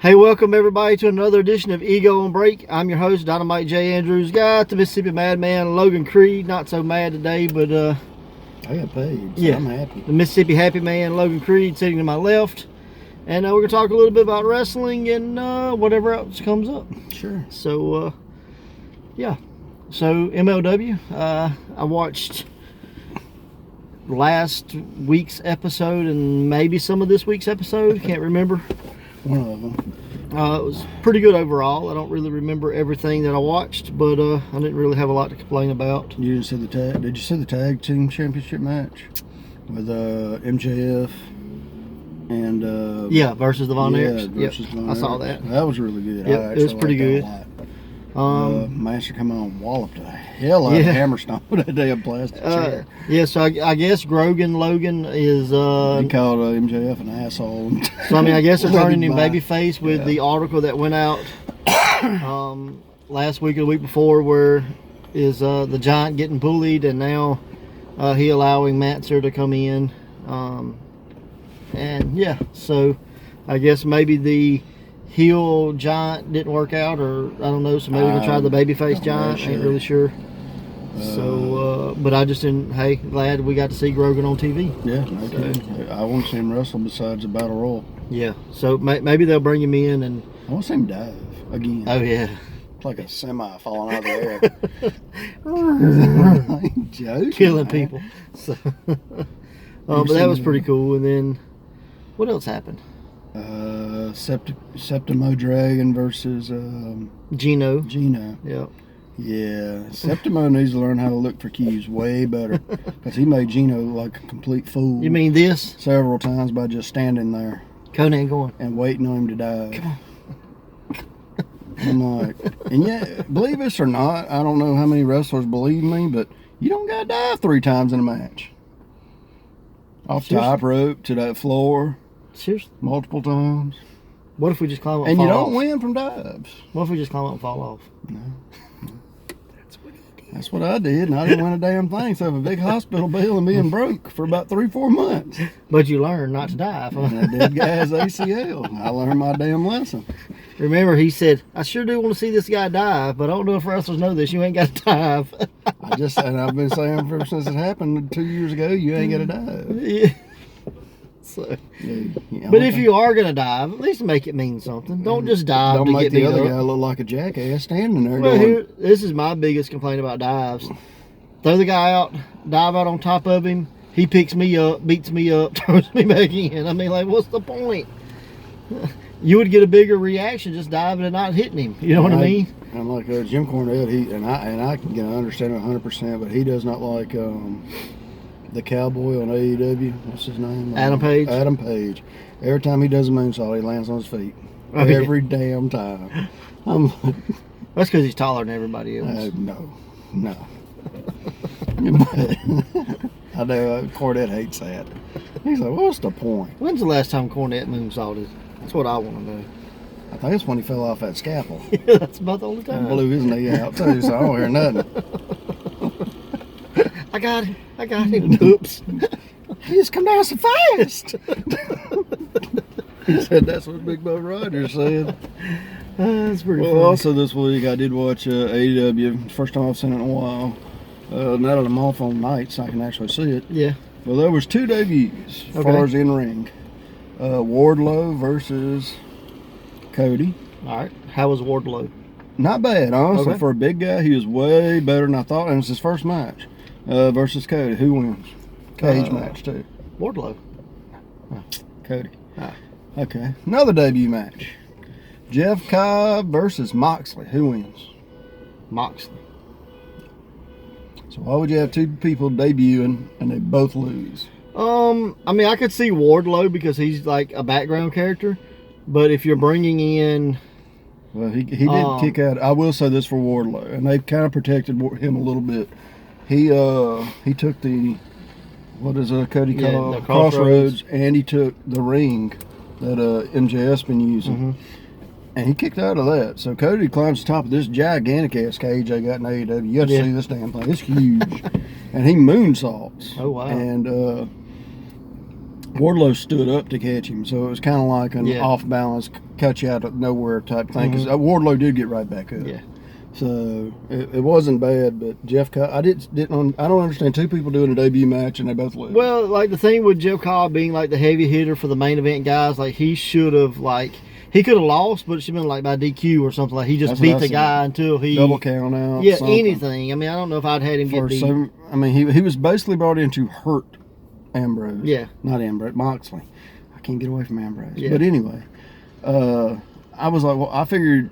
Hey, welcome everybody to another edition of Ego on Break. I'm your host, Dynamite J. Andrews. Got the Mississippi Madman, Logan Creed. Not so mad today, but I got paid, so yeah, I'm happy. The Mississippi Happy Man, Logan Creed, sitting to my left. And we're going to talk a little bit about wrestling and whatever else comes up. Sure. So, yeah. So, MLW, I watched last week's episode and maybe some of this week's episode. Can't remember. One of them. It was pretty good overall. I don't really remember everything that I watched, but I didn't really have a lot to complain about. You didn't see the tag? Did you see the tag team championship match with MJF and yeah, versus the Von yeah, Erichs? versus Yep, Von I saw Erichs. that. That was really good. Yep, it was pretty good. Master come on and walloped the hell out of Hammerstone with that damn plastic chair. Yeah, so I guess Logan is he called MJF an asshole. So I mean, I guess they're turning him babyface with the article that went out last week or the week before, where is the Giant getting bullied, and now he allowing Matzer to come in, and yeah, so I guess maybe the heel Giant didn't work out, or I don't know, so maybe we're gonna try the babyface Giant. Ain't really sure. So, but I just didn't. Hey, glad we got to see Grogan on TV. Yeah, okay. I want to see him wrestle besides the Battle Royal. Yeah, so maybe they'll bring him in, and I want to see him dive again. Oh yeah, it's like a semi falling out of the air. Joking, killing man. People. So, but that was pretty cool. And then, what else happened? Septimo Dragon versus Gino. Yep. Yeah, Septimo needs to learn how to look for cues way better, because he made Gino look like a complete fool. You mean this? Several times by just standing there. Conan going. And waiting on him to dive. Come on. I'm like, and yeah, believe us or not, I don't know how many wrestlers believe me, but you don't got to dive 3 times in a match. Off the top rope to that floor. Seriously? Multiple times. What if we just climb up and fall you don't off? win from dives. What if we just climb up and fall off? No. That's what I did, and I didn't win a damn thing. So I have a big hospital bill and being broke for about 3-4 months. But you learned not to dive. And I did guy's ACL. I learned my damn lesson. Remember, he said, I sure do want to see this guy dive, but I don't know if wrestlers know this. You ain't got to dive. And I've been saying ever since it happened 2 years ago, you ain't got to dive. Yeah. So, but if you are going to dive, at least make it mean something. Don't just dive don't to make get the other up. guy look like a jackass standing there Well, going. this is my biggest complaint about dives. Throw the guy out, dive out on top of him. He picks me up, beats me up, throws me back in. I mean, like, what's the point? You would get a bigger reaction just diving and not hitting him. You know what I mean? I'm like Jim Cornette. I can understand it 100%, but he does not like the cowboy on AEW. What's his name? Adam Page. Adam Page. Every time he does a moonsault, he lands on his feet. Every damn time. I'm like, that's because he's taller than everybody else. No. But I know Cornette hates that. He's like, what's the point? When's the last time Cornette moonsaulted? That's what I want to know. I think it's when he fell off that scaffold. Yeah, that's about the only time. And blew his knee out too, so I don't hear nothing. I got him. Oops. He just come down so fast. He said that's what Big Bo Rogers said. That's pretty funny. Well, also this week I did watch AEW. First time I've seen it in a while. Now that I'm off on nights, I can actually see it. Yeah. Well, there was 2 debuts as far as in ring. Wardlow versus Cody. All right. How was Wardlow? Not bad, honestly. Okay. For a big guy, he was way better than I thought, and it's his first match versus Cody. Who wins? Cage match too. Wardlow. Cody. Ah. Okay. Another debut match. Jeff Cobb versus Moxley. Who wins? Moxley. So why would you have 2 people debuting and they both lose? I mean, I could see Wardlow because he's like a background character, but if you're bringing in, well, he did kick out. I will say this for Wardlow, and they kind of protected him a little bit. He took the Cody called the Crossroads, and he took the ring that MJF's been using. And he kicked out of that. So Cody climbs to the top of this gigantic ass cage they got in AEW. You got to see this damn thing. It's huge. And he moonsaults. Oh, wow. And Wardlow stood up to catch him, so it was kind of like an off balance, cut you out of nowhere type thing. Because Wardlow did get right back up. Yeah. So it wasn't bad, but Jeff Cobb, I don't understand two people doing a debut match and they both lose. Well, like the thing with Jeff Cobb being like the heavy hitter for the main event guys, like he should have he could have lost, but it should have been like by DQ or something. Like he just beat the guy until he double count out. Yeah, something. anything. I mean, I don't know if I'd had him get beat. I mean, he was basically brought in to hurt Ambrose. Yeah, not Ambrose, Moxley. I can't get away from Ambrose. Yeah. But anyway, I was like, well, I figured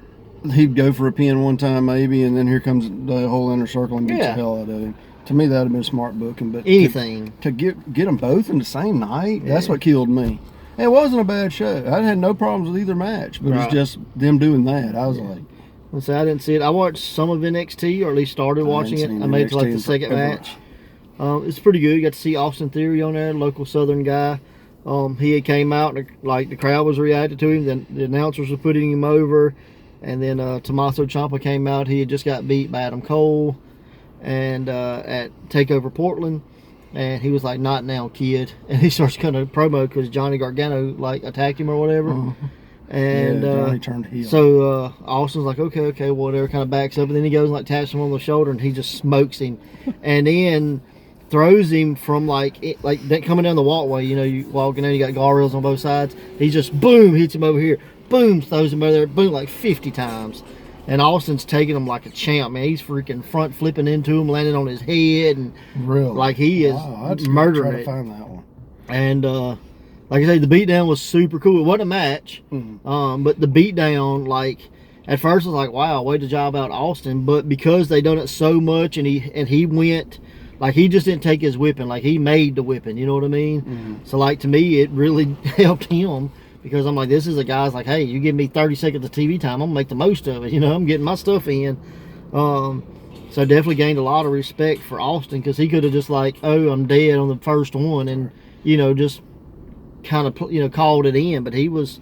he'd go for a pin one time maybe, and then here comes the whole inner circle and beats the hell out of him. To me, that would have been smart booking. But anything to get them both in the same night, that's what killed me. And it wasn't a bad show. I had no problems with either match, but it's just them doing that. I was like, let's say I didn't see it. I watched some of NXT, or at least started watching it. I made it to like the second match. It's pretty good. You got to see Austin Theory on there, local Southern guy. He had came out and like the crowd was reacting to him. Then the announcers were putting him over. And then Tommaso Ciampa came out. He had just got beat by Adam Cole and at TakeOver Portland. And he was like, not now, kid. And he starts cutting a promo because Johnny Gargano like attacked him or whatever. And Johnny turned heel. So Austin's like, okay, whatever, kind of backs up. And then he goes and like taps him on the shoulder and he just smokes him. And then throws him from like that coming down the walkway. You know, you walking in, you got guardrails on both sides. He just, boom, hits him over here. Boom, throws him over there, boom, like 50 times. And Austin's taking him like a champ, man. He's freaking front flipping into him, landing on his head, and like he is murdering it. Find that one. And like I say, the beatdown was super cool. It wasn't a match, but the beatdown, like at first I was like, wow, way to job out Austin. But because they done it so much, and he went, like he just didn't take his whipping, like he made the whipping. You know what I mean? So like to me, it really helped him. Because I'm like, this is a guy's like, hey, you give me 30 seconds of TV time, I'm going to make the most of it. You know, I'm getting my stuff in. So definitely gained a lot of respect for Austin because he could have just like, oh, I'm dead on the first one and, you know, just kind of, you know, called it in. But he was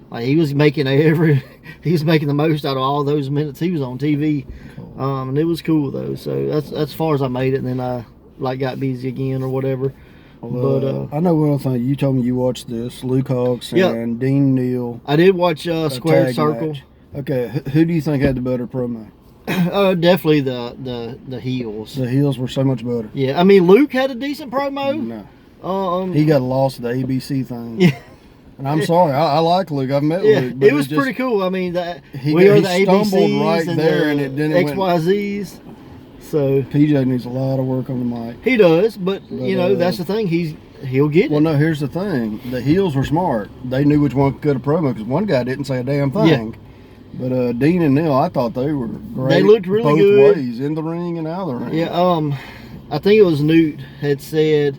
making he was making the most out of all those minutes he was on TV. Cool. And it was cool though. So that's as far as I made it. And then I like got busy again or whatever. Well, but I know one other thing. You told me you watched this, Luke Hawx and Dean Neal. I did watch Squared Circle. Match. Okay, who do you think had the better promo? Definitely the heels. The heels were so much better. Yeah, I mean Luke had a decent promo. No, he got lost at the ABC thing. Yeah. And I'm sorry, I like Luke. I've met Luke. But it was pretty cool. I mean, we are the ABCs right and there, and it didn't XYZs. So PJ needs a lot of work on the mic. He does, but you know that's the thing. He'll get it. Well, no, here's the thing. The heels were smart. They knew which one could cut a promo because one guy didn't say a damn thing. Yeah. But Dean and Neal, I thought they were great. They looked really both good. ways, in the ring and out of the ring. Yeah. I think it was Newt had said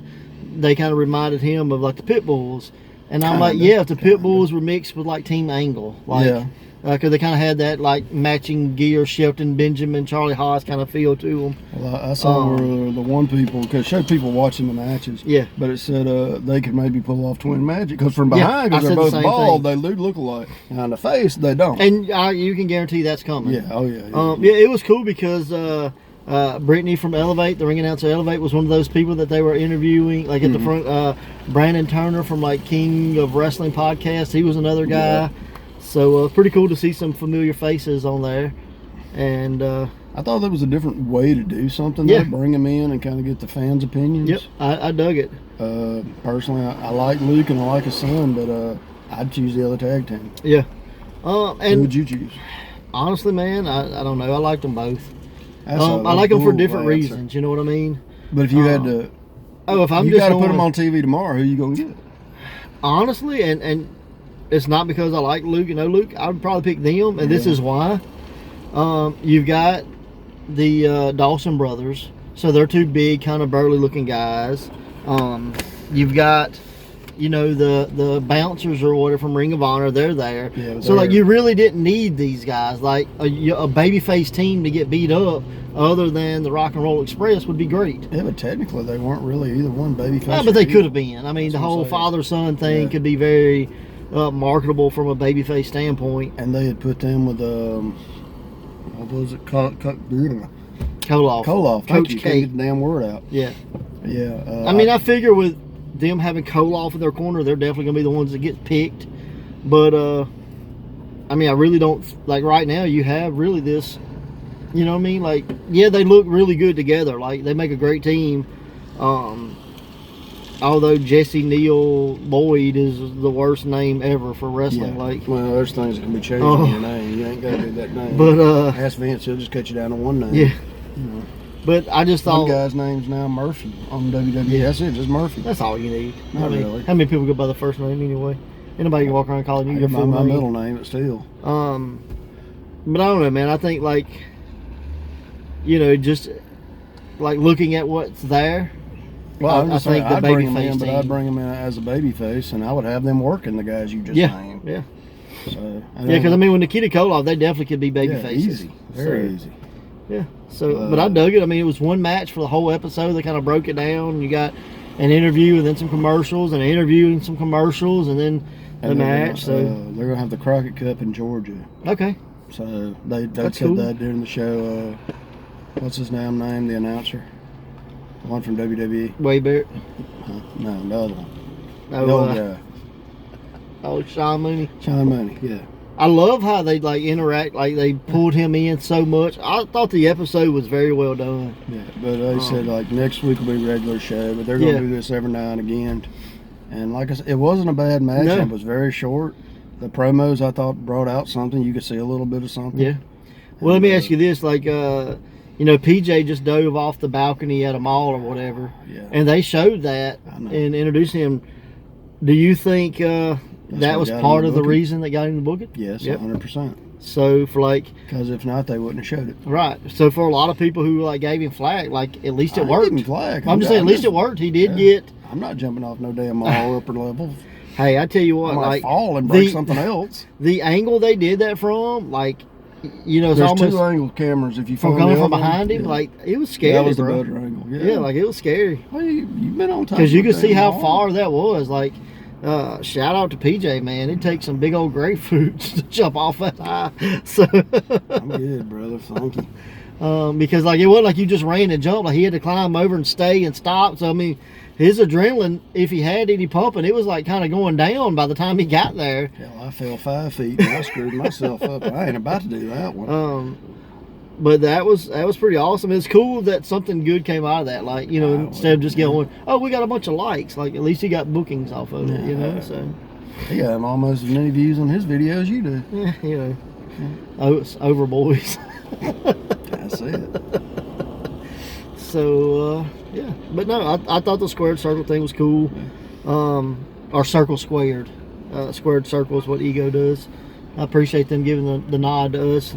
they kind of reminded him of like the Pit Bulls, and I'm like, yeah, if the Pit Bulls were mixed with like Team Angle, like. Because they kind of had that like matching gear, Shelton Benjamin, Charlie Haas kind of feel to them. Well, I saw where the one people, because it showed people watching the matches. Yeah. But it said they could maybe pull off twin magic because from behind, because they're both bald, they look alike. Now in the face, they don't. And you can guarantee that's coming. Yeah. Oh yeah. Yeah, it was cool because Brittany from Elevate, the ring announcer Elevate, was one of those people that they were interviewing, like at the front. Brandon Turner from like King of Wrestling podcast, he was another guy. Yeah. So pretty cool to see some familiar faces on there, and I thought that was a different way to do something. Yeah, bring them in and kind of get the fans' opinions. Yep, I dug it. Personally, I like Luke and I like his son, but I'd choose the other tag team. Yeah, and who would you choose? Honestly, man, I don't know. I liked them both. I like them for different reasons. You know what I mean? But if you had to, if I'm you just got to put them on TV tomorrow, who you gonna get? Honestly, and. It's not because I like Luke and no Luke. I would probably pick them, and this is why. You've got the Dawson brothers, so they're two big, kind of burly-looking guys. You've got, you know, the bouncers or whatever from Ring of Honor. They're there. Yeah, so like you really didn't need these guys. Like a babyface team to get beat up, other than the Rock and Roll Express, would be great. Yeah, but technically they weren't really either one babyface. Yeah, but they could have been. I mean, the whole father-son thing could be very. Marketable from a babyface standpoint. And they had put them with what was it? Koloff. Coach K. Get the damn word out. Yeah. Yeah. I mean, I figure with them having Koloff in their corner, they're definitely going to be the ones that get picked. But, I mean, I really don't, like right now, you have really this, you know what I mean? Like, yeah, they look really good together. Like, they make a great team. Although Jesse Neal Lloyd is the worst name ever for wrestling. Yeah. Like, well, there's things that can be changed on your name. You ain't got to do that name. But, ask Vince, he'll just cut you down to one name. Yeah. You know. But I just thought... One guy's name's now Murphy on WWE. That's it, just Murphy. That's all you need. Not really. How many people go by the first name anyway? Anybody can walk around calling you your full my name. middle name, but still. But I don't know, man. I think, like, you know, just, like, looking at what's there... Well, I think the I'd bring him babyface in, but team. I'd bring him in as a babyface, and I would have them working the guys you just named. Yeah. So, Because, I mean, with Nikita Koloff, they definitely could be baby faces. Easy. Very easy. Yeah. So, but I dug it. I mean, it was one match for the whole episode. They kind of broke it down. You got an interview and then some commercials, and an interview and some commercials, and then the match. So they're going to have the Crockett Cup in Georgia. Okay. So they said cool. that during the show. What's his name? The announcer? The one from WWE? Wade Barrett? No, the other one. Oh, the old guy. Oh, Sean Mooney. Sean Mooney, yeah. I love how they like interact. Like they pulled him in so much. I thought the episode was very well done. Yeah, but they said like next week will be a regular show, but they're going to do this every now and again. And like I said, it wasn't a bad match. No. It was very short. The promos I thought brought out something. You could see a little bit of something. Yeah. Well, let me ask you this: like, you know, PJ just dove off the balcony at a mall or whatever, and they showed that and introduced him. Do you think that was part of the reason that got him to book it? Yes, 100%. So for like, because if not, they wouldn't have showed it. Right. So for a lot of people who like gave him flack, like at least it worked. Gave him flack. I'm just saying, at least it worked. He did get. I'm not jumping off no damn mall upper level. Hey, I tell you what, like fall and break something else. The angle they did that from, like. You know, it's there's almost 2 angle cameras. If you coming from behind him, like it was scary. That was bro. the better angle. Yeah, like it was scary. Well, you've been on time because you could see how far that was. Like, shout out to PJ, man. It takes some big old grapefruits to jump off that high. So I'm good, brother. Thank you. Because like it wasn't like you just ran and jumped. Like he had to climb over and stay and stop. So I mean, his adrenaline, if he had any pumping, it was like kind of going down by the time he got there. Hell, I fell 5 feet and I screwed myself up. I ain't about to do that one. But that was pretty awesome. It's cool that something good came out of that. Like, you know, instead of just going, oh, we got a bunch of likes. Like, at least he got bookings off of it, you know. So he got almost as many views on his video as you do. Yeah, you know. Oh, it's over, boys. That's it. So, yeah. But no, I thought the squared circle thing was cool. Or circle squared. Squared circle is what Ego does. I appreciate them giving the nod to us.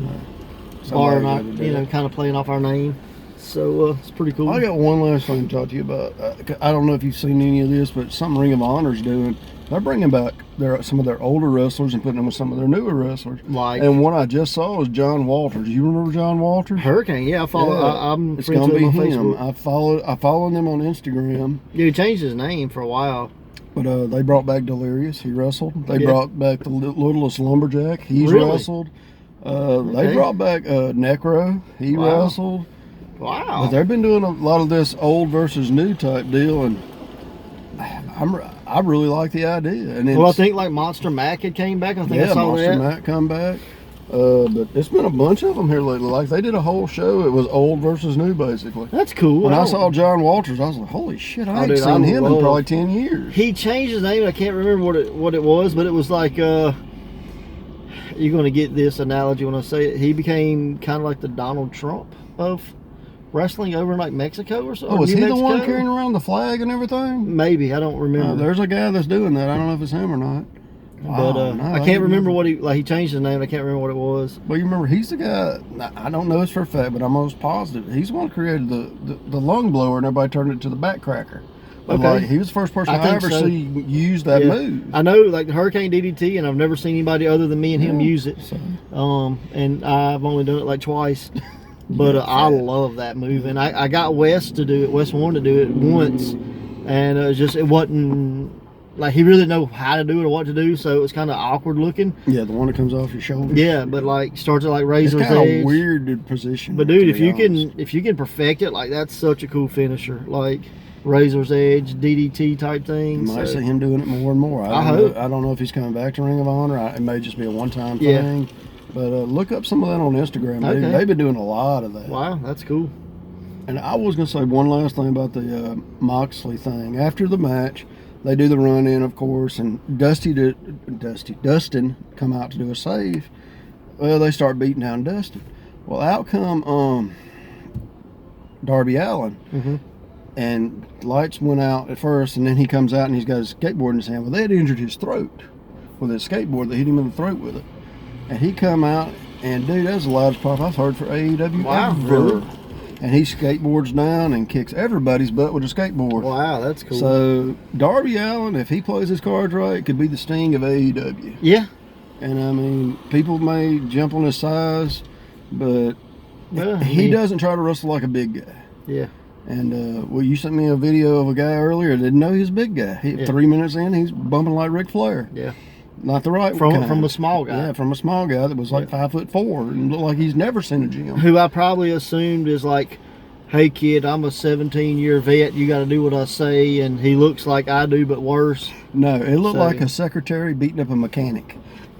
Or not, you know, kind of playing off our name. So, it's pretty cool. I got one last thing to talk to you about. I don't know if you've seen any of this, but something Ring of Honor's doing. They're bringing back some of their older wrestlers and putting them with some of their newer wrestlers. And one I just saw was John Walters. You remember John Walters? Hurricane, yeah. I follow. Yeah, I'm it's gonna be him. Facebook. I follow them on Instagram. Yeah, he changed his name for a while. But they brought back Delirious. He wrestled. They brought back the Littlest Lumberjack. He's wrestled. They brought back Necro. He wrestled. Wow. But they've been doing a lot of this old versus new type deal, and I really like the idea. And I think like Monster Mac had came back. I think I saw Monster Mac come back. But it's been a bunch of them here lately. Like they did a whole show. It was old versus new, basically. That's cool. When I saw John Walters, I was like, "Holy shit! I ain't seen him in probably 10 years." He changed his name. I can't remember what it was, but it was like you're going to get this analogy when I say it. He became kind of like the Donald Trump of wrestling over in like Mexico or something. Oh, is he the one carrying around the flag and everything? Maybe, I don't remember. There's a guy that's doing that. I don't know if it's him or not. But I can't remember what he changed his name. I can't remember what it was. Well, you remember he's the guy. I don't know this for a fact, but I'm almost positive he's the one who created the lung blower, and everybody turned it to the back cracker. Okay, like, he was the first person I ever see use that move. I know, like the Hurricane DDT, and I've never seen anybody other than me and him use it. So. And I've only done it like twice. But I love that move, and I got Wes to do it. Wes wanted to do it once, and it wasn't like he really didn't know how to do it or what to do, so it was kind of awkward looking. Yeah, the one that comes off your shoulder. Yeah, but like starts at like razor's edge. It's kind of weird position. But dude, if you can perfect it, like that's such a cool finisher. Like Razor's Edge, DDT type thing. You might see him doing it more and more. I hope. I don't know if he's coming back to Ring of Honor. It may just be a one-time thing. But look up some of that on Instagram. Okay. They've been doing a lot of that. Wow, that's cool. And I was going to say one last thing about the Moxley thing. After the match, they do the run-in, of course, and Dustin come out to do a save. Well, they start beating down Dustin. Well, out come Darby Allin, and lights went out at first, and then he comes out and he's got his skateboard in his hand. Well, they had injured his throat with his skateboard. They hit him in the throat with it. And he come out, and dude, that's the loudest pop I've heard for AEW ever. Really? And he skateboards down and kicks everybody's butt with a skateboard. Wow, that's cool. So Darby Allin, if he plays his cards right, could be the Sting of AEW. Yeah. And I mean, people may jump on his size, but he doesn't try to wrestle like a big guy. Yeah. And well, you sent me a video of a guy earlier. Didn't know he was a big guy. 3 minutes in, he's bumping like Ric Flair. Yeah. Not the right from a small guy. Yeah, from a small guy that was like 5'4" and looked like he's never seen a gym. Who I probably assumed is like, hey kid, I'm a 17-year vet. You got to do what I say, and he looks like I do, but worse. No, it looked like a secretary beating up a mechanic,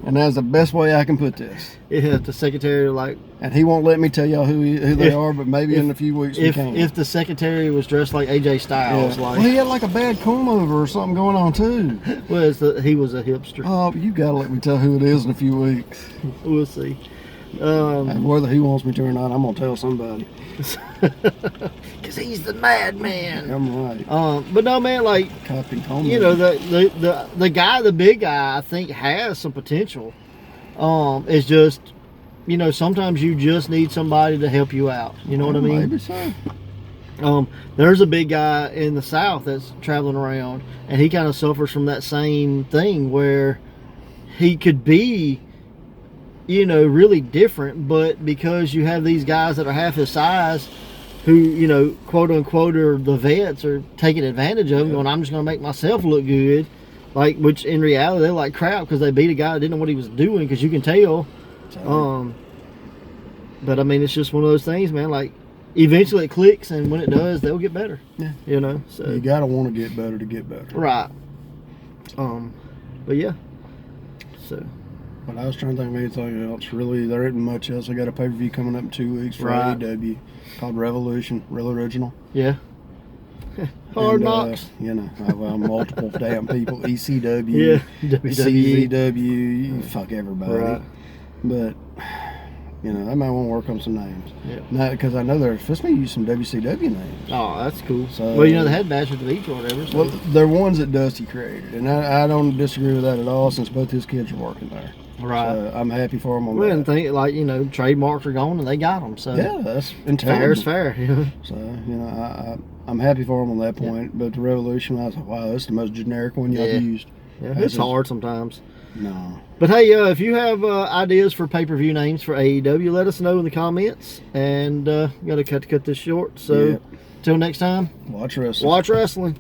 and that's the best way I can put this. Yeah, the secretary like. And he won't let me tell y'all who they are, but maybe in a few weeks we can. If the secretary was dressed like AJ Styles, like. Well, he had like a bad comb over or something going on too. Well, he was a hipster. Oh, you gotta let me tell who it is in a few weeks. We'll see. And whether he wants me to or not, I'm gonna tell somebody. Because he's the madman. I'm right. But no, man, like you know, the guy, the big guy, I think has some potential. It's just, you know, sometimes you just need somebody to help you out. You know what I mean? Maybe so. There's a big guy in the South that's traveling around, and he kind of suffers from that same thing where he could be, you know, really different, but because you have these guys that are half his size who, you know, quote unquote, are the vets, are taking advantage of him, going, I'm just going to make myself look good. Like, which in reality, they're like crap because they beat a guy that didn't know what he was doing, because you can tell. But I mean, it's just one of those things, man. Like, eventually it clicks, and when it does, they'll get better. Yeah. You know? So you got to want to get better to get better. Right. But yeah. So. But I was trying to think of anything else. Really, there isn't much else. I got a pay-per-view coming up in 2 weeks for AEW called Revolution, Real Original. Yeah. Hard Knocks. You know, multiple damn people. ECW, CZW, fuck everybody. Right. But, you know, I might want to work on some names. Yeah. Now, because I know they're supposed to use some WCW names. Oh, that's cool. So, well, you know, they had Bashers of Each or whatever. So. Well, they're ones that Dusty created. And I don't disagree with that at all, since both his kids are working there. Right. So I'm happy for them on that. And think, like, you know, trademarks are gone and they got them. So yeah, that's fair is fair. So, you know, I'm happy for them on that point. Yeah. But the Revolution, I was like, wow, that's the most generic one y'all used. Yeah, it's hard sometimes. No. But hey, if you have ideas for pay-per-view names for AEW, let us know in the comments. And got to cut this short. So, till next time, watch wrestling. Watch wrestling.